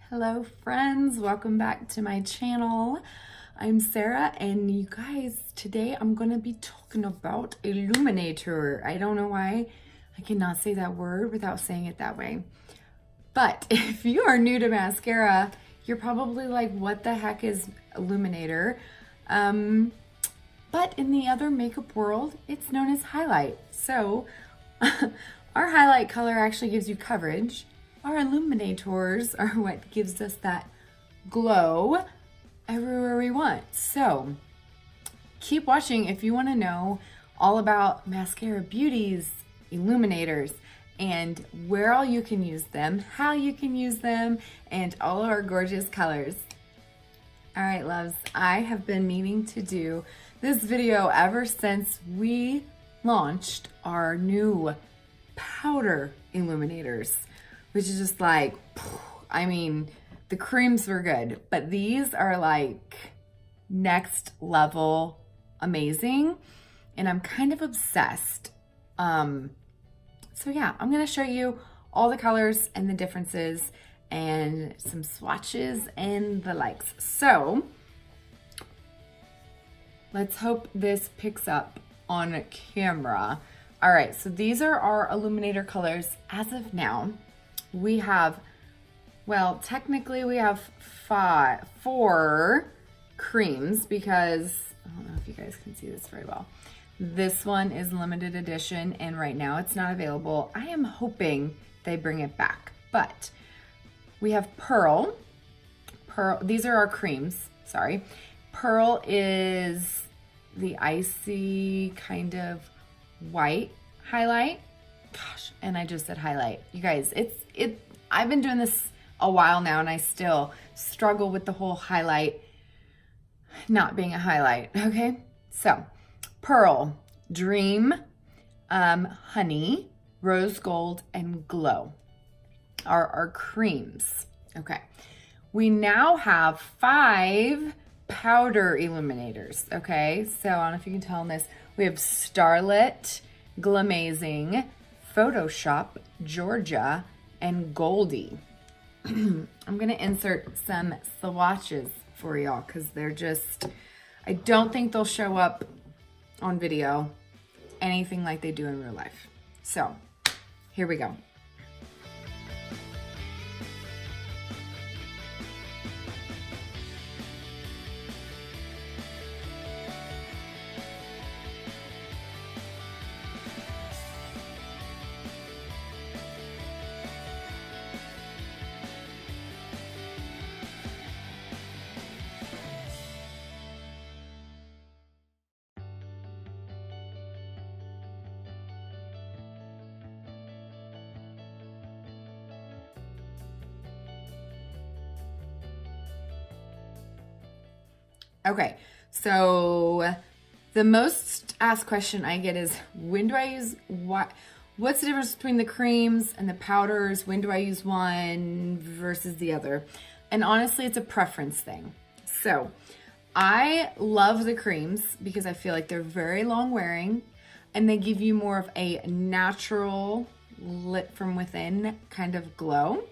Hello friends, welcome back to my channel. I'm Sarah and you guys, today I'm going to be talking about Illuminator. I don't know why I cannot say that word without saying it that way. But if you are new to mascara, you're probably like, what the heck is Illuminator? But in the other makeup world, it's known as highlight. So our highlight color actually gives you coverage. Our illuminators are what gives us that glow everywhere we want. So keep watching if you want to know all about Maskcara Beauty's illuminators and where all you can use them, how you can use them, and all of our gorgeous colors. All right, loves, I have been meaning to do this video ever since we launched our new powder illuminators, which is just like, I mean, the creams were good, but these are like next level amazing, and I'm kind of obsessed. So yeah, I'm gonna show you all the colors and the differences and some swatches and the likes. So let's hope this picks up on camera. All right, so these are our illuminator colors as of now. We have, well, technically we have four creams because, I don't know if you guys can see this very well. This one is limited edition and right now it's not available. I am hoping they bring it back, but we have Pearl. These are our creams, sorry. Pearl is the icy kind of white highlight. Gosh, and I just said highlight. You guys, I've been doing this a while now and I still struggle with the whole highlight not being a highlight, okay? So, Pearl, Dream, Honey, Rose Gold, and Glow are our creams, okay? We now have 5 powder illuminators, okay? So, I don't know if you can tell in this. We have Starlet, Glamazing, Photoshop, Georgia, and Goldie. I'm gonna insert some swatches for y'all because they're just, I don't think they'll show up on video anything like they do in real life. So here we go. Okay, so the most asked question I get is, when do I use what? What's the difference between the creams and the powders? When do I use one versus the other? And honestly, it's a preference thing. So I love the creams because I feel like they're very long wearing and they give you more of a natural lit from within kind of glow.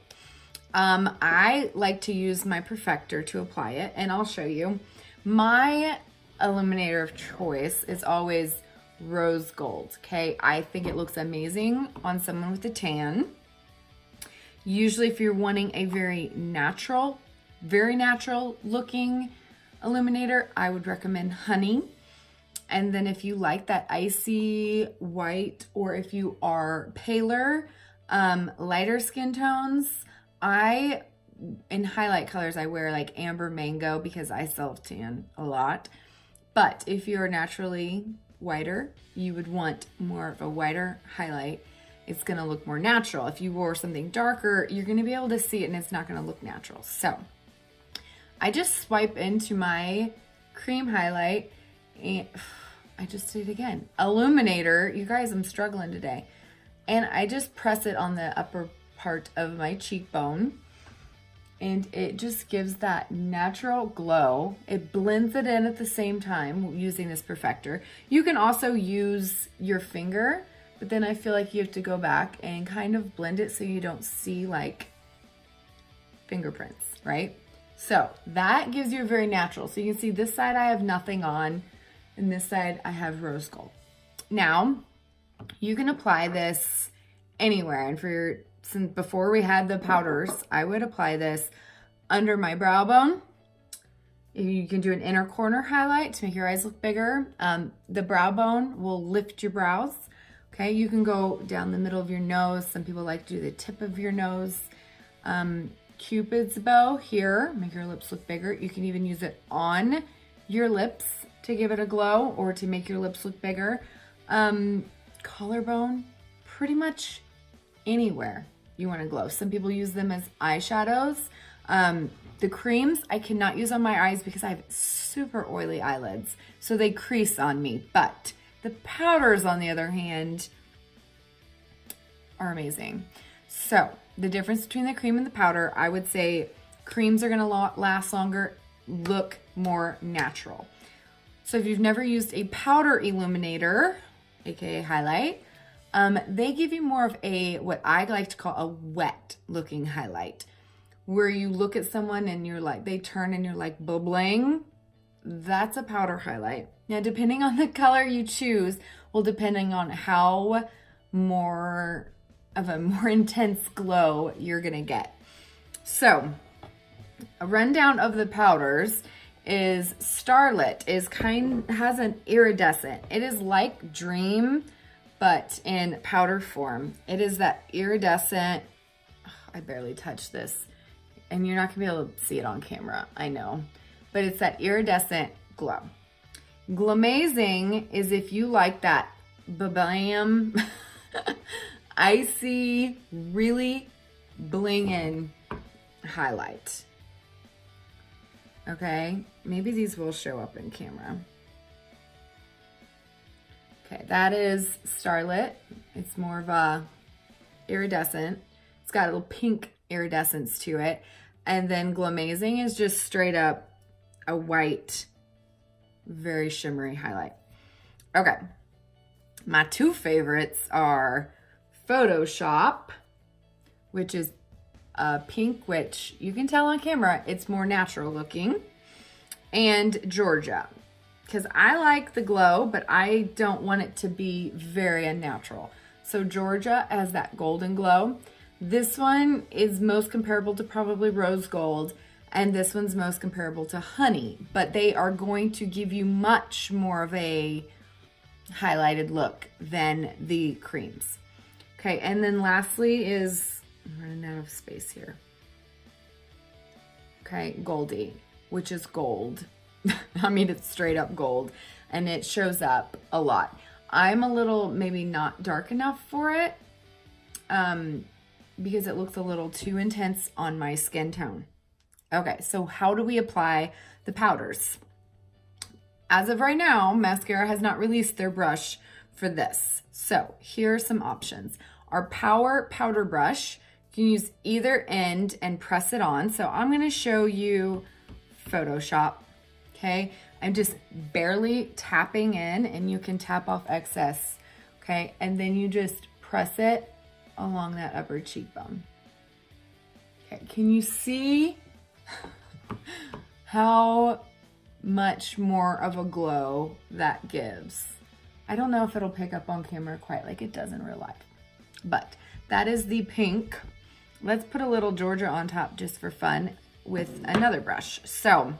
I like to use my perfector to apply it, and I'll show you. My illuminator of choice is always rose gold, okay? I think it looks amazing on someone with a tan. Usually if you're wanting a very natural looking illuminator, I would recommend Honey. And then if you like that icy white, or if you are paler, lighter skin tones, in highlight colors, I wear like amber mango because I self-tan a lot. But if you're naturally whiter, you would want more of a whiter highlight. It's gonna look more natural. If you wore something darker, you're gonna be able to see it and it's not gonna look natural. So I just swipe into my cream highlight and I just did it again. Illuminator, you guys, I'm struggling today. And I just press it on the upper part of my cheekbone. And it just gives that natural glow. It blends it in at the same time using this perfector. You can also use your finger, but then I feel like you have to go back and kind of blend it so you don't see like fingerprints, right? So that gives you a very natural. So you can see this side I have nothing on, and this side I have rose gold. Now, you can apply this anywhere. And since before we had the powders, I would apply this under my brow bone. You can do an inner corner highlight to make your eyes look bigger. The brow bone will lift your brows. Okay, you can go down the middle of your nose. Some people like to do the tip of your nose. Cupid's bow here, make your lips look bigger. You can even use it on your lips to give it a glow or to make your lips look bigger. Collarbone, pretty much anywhere you want to glow. Some people use them as eyeshadows. The creams I cannot use on my eyes because I have super oily eyelids, so they crease on me. But the powders, on the other hand, are amazing. So the difference between the cream and the powder, I would say creams are gonna last longer, look more natural. So if you've never used a powder illuminator, aka highlight, they give you more of a, what I like to call a wet looking highlight, where you look at someone and you're like, they turn and you're like bubbling. That's a powder highlight. Now, depending on the color you choose, will depending on how more of a more intense glow you're gonna get. So a rundown of the powders is Starlet has an iridescent. It is like Dream, but in powder form. It is that iridescent, I barely touched this, and you're not gonna be able to see it on camera, I know, but it's that iridescent glow. Glamazing is if you like that ba-bam, icy, really blingin' highlight. Okay, maybe these will show up in camera. Okay, that is Starlet. It's more of a iridescent. It's got a little pink iridescence to it. And then Glamazing is just straight up a white, very shimmery highlight. Okay, my two favorites are Photoshop, which is pink, which you can tell on camera, it's more natural looking, and Georgia, because I like the glow, but I don't want it to be very unnatural. So Georgia has that golden glow. This one is most comparable to probably rose gold, and this one's most comparable to honey, but they are going to give you much more of a highlighted look than the creams. Okay, and then lastly is, I'm running out of space here. Okay, Goldie, which is gold. I mean, it's straight up gold, and it shows up a lot. I'm a little, maybe not dark enough for it, because it looks a little too intense on my skin tone. Okay, so how do we apply the powders? As of right now, Maskcara has not released their brush for this. So here are some options. Our Power Powder Brush, you can use either end and press it on. So I'm gonna show you Photoshop, okay? I'm just barely tapping in, and you can tap off excess, okay? And then you just press it along that upper cheekbone. Okay, can you see how much more of a glow that gives? I don't know if it'll pick up on camera quite like it does in real life, but that is the pink. Let's put a little Georgia on top just for fun with another brush. So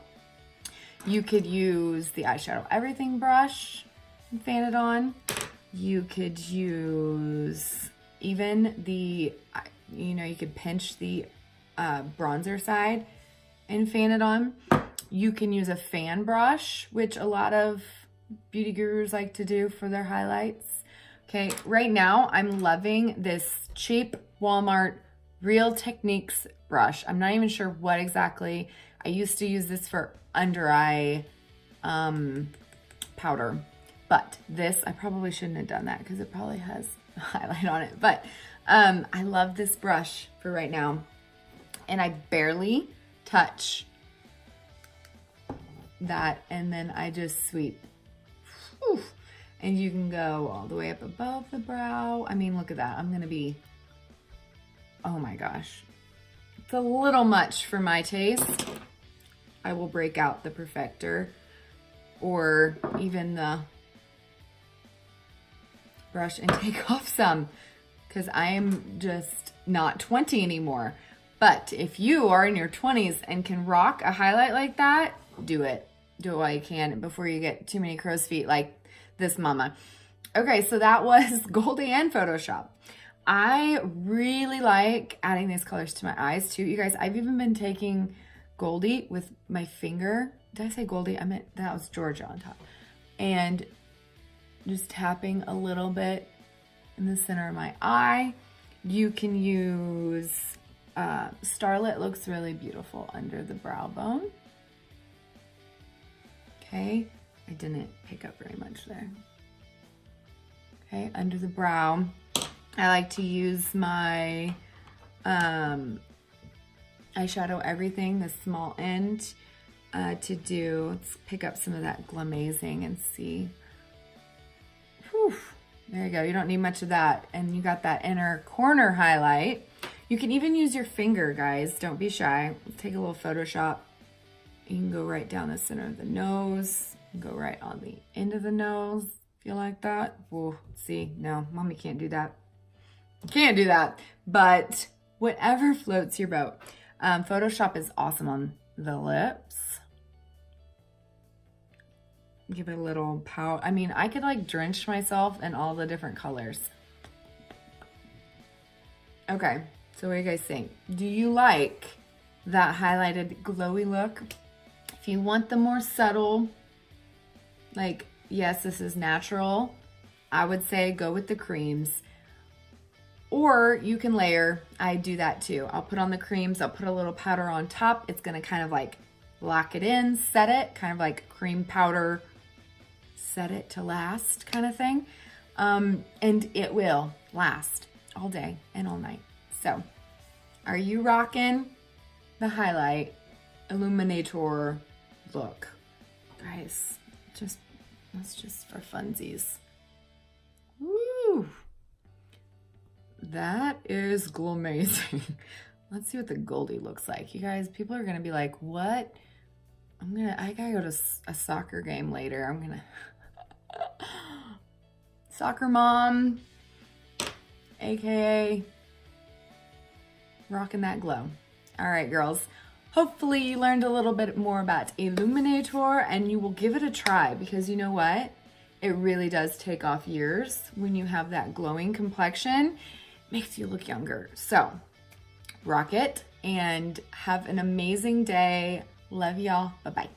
you could use the Eyeshadow Everything brush and fan it on. You could use even the, you could pinch the bronzer side and fan it on. You can use a fan brush, which a lot of beauty gurus like to do for their highlights. Okay, right now I'm loving this cheap Walmart Real Techniques brush. I'm not even sure what exactly. I used to use this for under eye powder, but this, I probably shouldn't have done that because it probably has a highlight on it. But I love this brush for right now, and I barely touch that, and then I just sweep. Whew. And you can go all the way up above the brow. I mean, look at that. I'm gonna be, oh my gosh, It's a little much for my taste. I will break out the Perfector or even the brush and take off some because I am just not 20 anymore. But if you are in your 20s and can rock a highlight like that, do it. Do it while you can before you get too many crow's feet like this mama. Okay, so that was Goldie and Photoshop. I really like adding these colors to my eyes too. You guys, I've even been taking Goldie with my finger. Did I say Goldie? I meant that was Georgia on top. And just tapping a little bit in the center of my eye. You can use Starlet, looks really beautiful under the brow bone. Okay, I didn't pick up very much there. Okay, under the brow. I like to use my iShadow Everything, the small end, let's pick up some of that Glamazing and see. Whew, there you go. You don't need much of that. And you got that inner corner highlight. You can even use your finger, guys. Don't be shy. Take a little Photoshop. You can go right down the center of the nose. Go right on the end of the nose. If you like that. Whoa, see, no, mommy can't do that. Can't do that, but whatever floats your boat. Photoshop is awesome on the lips. Give it a little pout. I mean, I could like drench myself in all the different colors. Okay, so what do you guys think? Do you like that highlighted glowy look? If you want the more subtle, like, yes, this is natural, I would say go with the creams. Or you can layer. I do that too. I'll put on the creams. I'll put a little powder on top. It's going to kind of like lock it in, set it, kind of like cream powder, set it to last kind of thing. And it will last all day and all night. So are you rocking the highlight Illuminator look? Guys, that's just for funsies. Woo! That is Glamazing. Let's see what the Goldie looks like. You guys, people are gonna be like, what? I gotta go to a soccer game later. Soccer mom, AKA rocking that glow. All right, girls. Hopefully you learned a little bit more about Illuminator and you will give it a try because you know what? It really does take off years when you have that glowing complexion. Makes you look younger. So rock it and have an amazing day. Love y'all. Bye-bye.